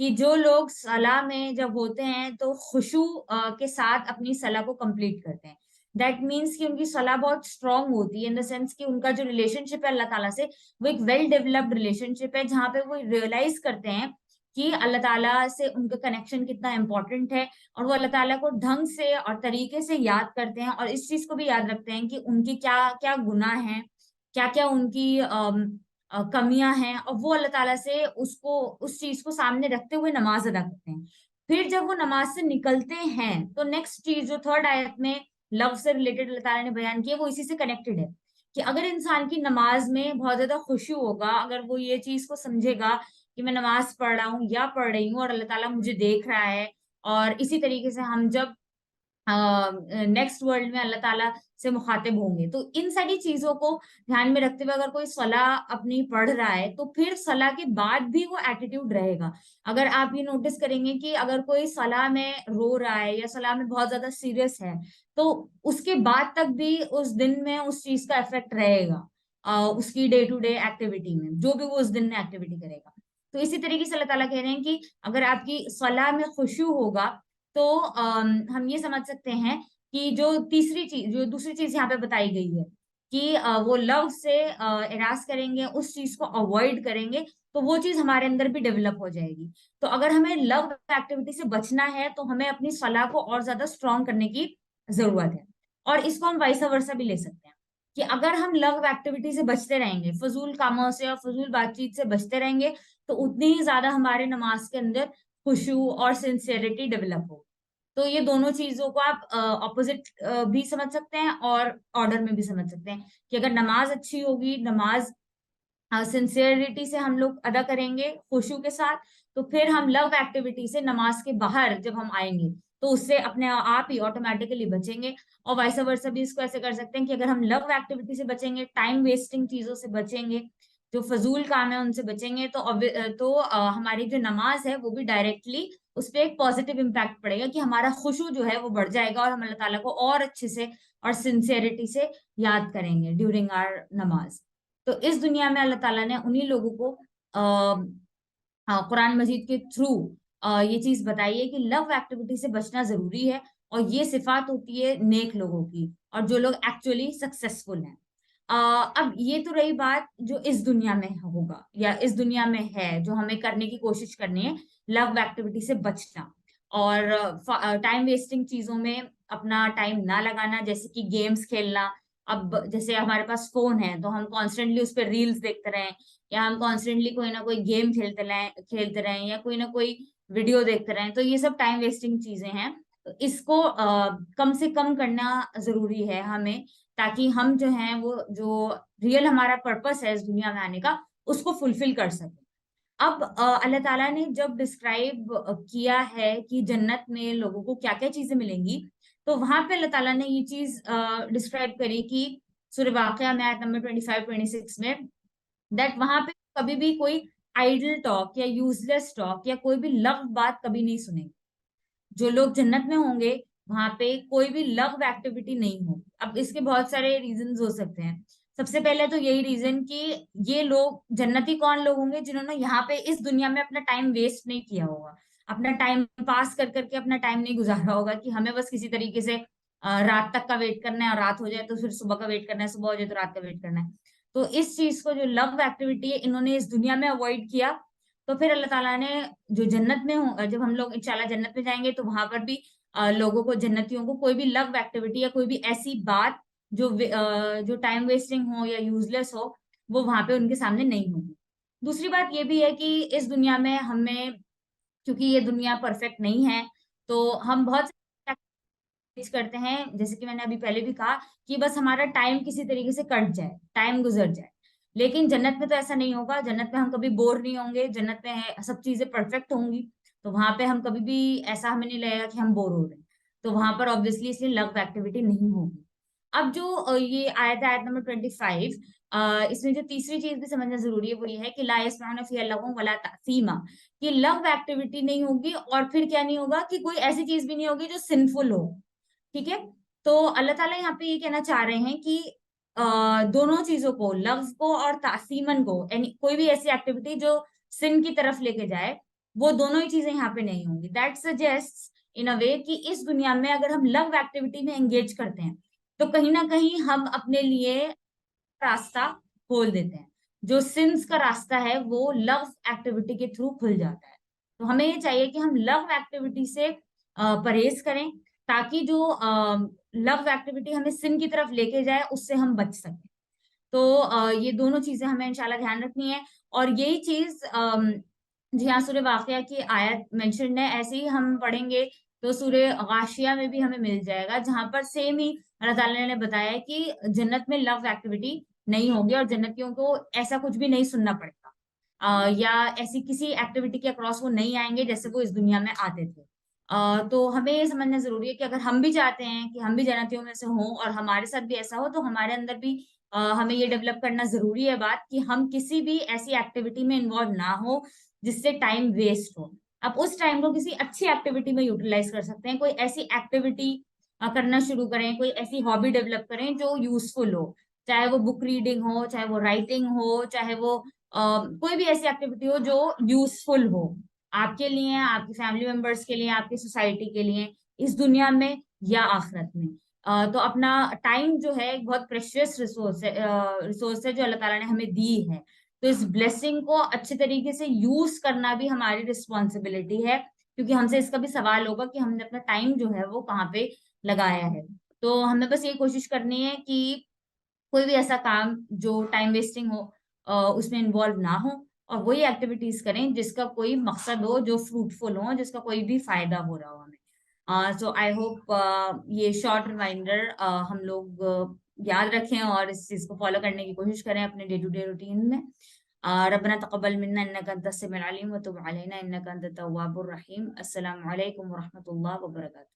کہ جو لوگ صلاح میں جب ہوتے ہیں تو خشوع کے ساتھ اپنی صلاح کو کمپلیٹ کرتے ہیں. دیٹ مینس کہ ان کی صلاح بہت اسٹرانگ ہوتی ہے ان دا سینس کہ ان کا جو ریلیشن شپ ہے اللہ تعالیٰ سے وہ ایک ویل ڈیولپڈ ریلیشن شپ ہے, جہاں پہ وہ ریئلائز کرتے ہیں کہ اللہ تعالیٰ سے ان کا کنیکشن کتنا امپورٹنٹ ہے, اور وہ اللہ تعالیٰ کو ڈھنگ سے اور طریقے سے یاد کرتے ہیں, اور اس چیز کو بھی یاد رکھتے ہیں کہ ان کی کیا کیا گناہ ہیں, کیا کیا ان کی کمیاں ہیں, اور وہ اللہ تعالیٰ سے اس چیز کو سامنے رکھتے ہوئے نماز ادا کرتے ہیں. پھر جب وہ نماز سے نکلتے ہیں تو نیکسٹ چیز جو تھرڈ آیت میں لو سے ریلیٹڈ اللہ تعالیٰ نے بیان کیا, وہ اسی سے کنیکٹڈ ہے کہ اگر انسان کی نماز میں بہت زیادہ خشوع ہوگا, اگر وہ یہ چیز کو سمجھے گا کہ میں نماز پڑھ رہا ہوں یا پڑھ رہی ہوں اور اللہ تعالیٰ مجھے دیکھ رہا ہے, اور اسی طریقے سے ہم جب نیکسٹ ورلڈ میں اللہ تعالیٰ سے مخاطب ہوں گے, تو ان ساری چیزوں کو دھیان میں رکھتے ہوئے اگر کوئی صلاح اپنی پڑھ رہا ہے تو پھر صلاح کے بعد بھی وہ ایٹیٹیوڈ رہے گا. اگر آپ یہ نوٹس کریں گے کہ اگر کوئی صلاح میں رو رہا ہے یا صلاح میں بہت زیادہ سیریس ہے, تو اس کے بعد تک بھی اس دن میں اس چیز کا افیکٹ رہے گا اس کی ڈے ٹو ڈے ایکٹیویٹی میں, جو بھی وہ اس دن میں ایکٹیویٹی کرے گا. تو اسی طریقے سے اللہ تعالیٰ کہہ رہے ہیں کہ اگر آپ کی صلاح میں خشوع ہوگا تو ہم یہ سمجھ سکتے ہیں کہ جو دوسری چیز یہاں پہ بتائی گئی ہے کہ وہ لو سے اراض کریں گے, اس چیز کو اوائڈ کریں گے, تو وہ چیز ہمارے اندر بھی ڈیولپ ہو جائے گی. تو اگر ہمیں لو ایکٹیویٹی سے بچنا ہے تو ہمیں اپنی صلاح کو اور زیادہ اسٹرانگ کرنے کی ضرورت ہے. اور اس کو ہم وائس ورسا بھی لے سکتے ہیں کہ اگر ہم لو ایکٹیویٹی سے بچتے رہیں گے, فضول کاموں سے اور فضول بات چیت سے بچتے رہیں گے, تو اتنی ہی زیادہ ہمارے نماز کے اندر خشوع اور سنسیئرٹی ڈیولپ ہو. تو یہ دونوں چیزوں کو آپ اپوزٹ بھی سمجھ سکتے ہیں اور آرڈر میں بھی سمجھ سکتے ہیں کہ اگر نماز اچھی ہوگی, نماز سنسیئرٹی سے ہم لوگ ادا کریں گے خشوع کے ساتھ, تو پھر ہم لو ایکٹیویٹی سے نماز کے باہر جب ہم آئیں گے تو اس سے اپنے آپ ہی آٹومیٹیکلی بچیں گے. اور وائس ورسا بھی اس کو ایسے کر سکتے ہیں کہ اگر ہم لو ایکٹیویٹی سے بچیں گے, ٹائم ویسٹنگ چیزوں سے بچیں گے, جو فضول کام ہے ان سے بچیں گے, تو ہماری جو نماز ہے وہ بھی ڈائریکٹلی اس پہ ایک پازیٹیو امپیکٹ پڑے گا کہ ہمارا خشوع جو ہے وہ بڑھ جائے گا, اور ہم اللہ تعالیٰ کو اور اچھے سے اور سنسیئرٹی سے یاد کریں گے ڈیورنگ آر نماز. تو اس دنیا میں اللہ تعالیٰ نے انہی لوگوں کو قرآن مجید کے تھرو یہ چیز بتائی ہے کہ لو ایکٹیویٹی سے بچنا ضروری ہے, اور یہ صفات ہوتی ہے نیک لوگوں کی اور جو لوگ ایکچولی سکسیسفل ہیں. اب یہ تو رہی بات جو اس دنیا میں ہوگا یا اس دنیا میں ہے جو ہمیں کرنے کی کوشش کرنی ہے, لو ایکٹیویٹی سے بچنا اور ٹائم ویسٹنگ چیزوں میں اپنا ٹائم نہ لگانا, جیسے کہ گیمز کھیلنا. اب جیسے ہمارے پاس فون ہے تو ہم کانسٹینٹلی اس پہ ریلز دیکھتے رہیں, یا ہم کانسٹینٹلی کوئی نہ کوئی گیم کھیلتے رہیں یا کوئی نہ کوئی ویڈیو دیکھتے رہیں, تو یہ سب ٹائم ویسٹنگ چیزیں ہیں. تو اس کو کم سے کم کرنا ضروری ہے ہمیں, تاکہ ہم جو ہیں وہ جو ریئل ہمارا پرپس ہے اس دنیا میں آنے کا اس کو فلفل کر سکیں. اب اللہ تعالیٰ نے جب ڈسکرائب کیا ہے کہ جنت میں لوگوں کو کیا کیا چیزیں ملیں گی, تو وہاں پہ اللہ تعالیٰ نے یہ چیز ڈسکرائب کری کہ سورہ واقعہ میں آیت نمبر 25-26 میں, دیٹ وہاں پہ کبھی بھی کوئی آئیڈل ٹاک یا یوزلیس ٹاک یا کوئی بھی لغو بات کبھی نہیں سنیں گے. جو لوگ جنت میں ہوں گے وہاں پہ کوئی بھی لغو ایکٹیویٹی نہیں ہوگی. اب اس کے بہت سارے ریزنز ہو سکتے ہیں. سب سے پہلے تو یہی ریزن کہ یہ لوگ جنتی کون لوگ ہوں گے جنہوں نے یہاں پہ اس دنیا میں اپنا ٹائم ویسٹ نہیں کیا ہوگا, اپنا ٹائم پاس کر کر کے اپنا ٹائم نہیں گزارا ہوگا کہ ہمیں بس کسی طریقے سے رات تک کا ویٹ کرنا ہے, اور رات ہو جائے تو پھر صبح کا ویٹ کرنا ہے, صبح ہو جائے تو رات کا ویٹ کرنا ہے. تو اس چیز کو جو لو ایکٹیویٹی ہے انہوں نے اس دنیا میں اوائڈ کیا. تو پھر اللہ تعالیٰ نے جو جنت میں ہوں, جب ہم لوگ انشاءاللہ جنت میں جائیں گے تو وہاں پر بھی لوگوں کو, جنتیوں کو کوئی بھی لو ایکٹیویٹی یا کوئی بھی ایسی بات جو ٹائم ویسٹنگ ہو یا یوز لیس ہو وہ وہاں پہ ان کے سامنے نہیں ہوگی. دوسری بات یہ بھی ہے کہ اس دنیا میں ہمیں, کیونکہ یہ دنیا پرفیکٹ نہیں ہے, تو ہم بہت کرتے ہیں, جیسے کہ میں نے ابھی پہلے بھی کہا کہ بس ہمارا ٹائم کسی طریقے سے کٹ جائے, ٹائم گزر جائے. لیکن جنت میں تو ایسا نہیں ہوگا, جنت میں ہم کبھی بور نہیں ہوں گے, جنت میں سب چیزیں پرفیکٹ ہوں گی, تو وہاں پہ ہم کبھی بھی ایسا ہمیں نہیں لگے گا کہ ہم بور ہو رہے ہیں. تو وہاں پر آبویسلی اس لیے لو ایکٹیویٹی نہیں ہوگی. اب جو یہ آیت نمبر 25, اس میں جو تیسری چیز بھی سمجھنا ضروری ہے وہ یہ ہے کہ لا يسمعون فيها لغوا ولا تأثيما, کہ لو ایکٹیویٹی نہیں ہوگی, اور پھر کیا نہیں ہوگا کہ کوئی ایسی چیز بھی نہیں ہوگی جو سنفل ہو. ٹھیک ہے, تو اللہ تعالیٰ یہاں پہ یہ کہنا چاہ رہے ہیں کہ دونوں چیزوں کو, لفظ کو اور تعصیمن کو, یعنی کوئی بھی ایسی ایکٹیویٹی جو سن کی طرف لے کے جائے, وہ دونوں ہی چیزیں یہاں پہ نہیں ہوں گی. دیٹ سجیسٹ ان اے وے کہ اس دنیا میں اگر ہم لو ایکٹیویٹی میں انگیج کرتے ہیں تو کہیں نہ کہیں ہم اپنے لیے راستہ کھول دیتے ہیں. جو سنس کا راستہ ہے وہ لو ایکٹیویٹی کے تھرو کھل جاتا ہے. تو ہمیں یہ چاہیے کہ ہم لو ایکٹیویٹی سے پرہیز کریں تاکہ جو لو ایکٹیویٹی ہمیں سن کی طرف لے کے جائے اس سے ہم بچ سکیں. تو یہ دونوں چیزیں ہمیں انشاءاللہ دھیان رکھنی ہے. اور یہی چیز جی ہاں سورہ واقعہ کی آیت مینشنڈ ہے, ایسے ہی ہم پڑھیں گے تو سورہ غاشیہ میں بھی ہمیں مل جائے گا, جہاں پر سیم ہی اللہ تعالیٰ نے بتایا کہ جنت میں لو ایکٹیویٹی نہیں ہوگی اور جنتیوں کو ایسا کچھ بھی نہیں سننا پڑے گا, یا ایسی کسی ایکٹیویٹی کے اکراس وہ نہیں آئیں گے جیسے وہ اس دنیا میں آتے تھے. تو ہمیں یہ سمجھنا ضروری ہے کہ اگر ہم بھی چاہتے ہیں کہ ہم بھی جنتیوں میں سے ہوں اور ہمارے ساتھ بھی ایسا ہو, تو ہمارے اندر بھی ہمیں یہ ڈیولپ کرنا ضروری ہے بات کہ ہم کسی بھی ایسی ایکٹیویٹی میں انوالو نہ ہو جس سے ٹائم ویسٹ ہو. اب اس ٹائم کو کسی اچھی ایکٹیویٹی میں یوٹیلائز کر سکتے ہیں. کوئی ایسی ایکٹیویٹی کرنا شروع کریں, کوئی ایسی ہابی ڈیولپ کریں جو یوزفل ہو, چاہے وہ بک ریڈنگ ہو, چاہے وہ رائٹنگ ہو, چاہے وہ کوئی بھی ایسی ایکٹیویٹی ہو جو یوزفل ہو آپ کے لیے, آپ کے فیملی ممبرس کے لیے, آپ کی سوسائٹی کے لیے, اس دنیا میں یا آخرت میں. تو اپنا ٹائم جو ہے ایک بہت پریشیس ریسورس ہے جو اللہ تعالیٰ نے ہمیں دی ہے. تو اس بلیسنگ کو اچھے طریقے سے یوز کرنا بھی ہماری رسپانسبلٹی ہے, کیونکہ ہم سے اس کا بھی سوال ہوگا کہ ہم نے اپنا ٹائم جو ہے وہ کہاں پہ لگایا ہے. تو ہمیں بس یہ کوشش کرنی ہے کہ کوئی بھی ایسا کام جو ٹائم ویسٹنگ ہو اس میں انوالو نہ ہو, اور وہی ایکٹیویٹیز کریں جس کا کوئی مقصد ہو, جو فروٹفل ہو, جس کا کوئی بھی فائدہ ہو رہا ہو ہمیں. سو آئی ہوپ یہ شارٹ ریمائنڈر ہم لوگ یاد رکھیں اور اس چیز کو فالو کرنے کی کوشش کریں اپنے ڈے ٹو ڈے روٹین میں. ربنا تقبل منا انك انت السميع العليم وتب علينا انك انت التواب الرحيم. السلام علیکم ورحمۃ اللہ وبرکاتہ.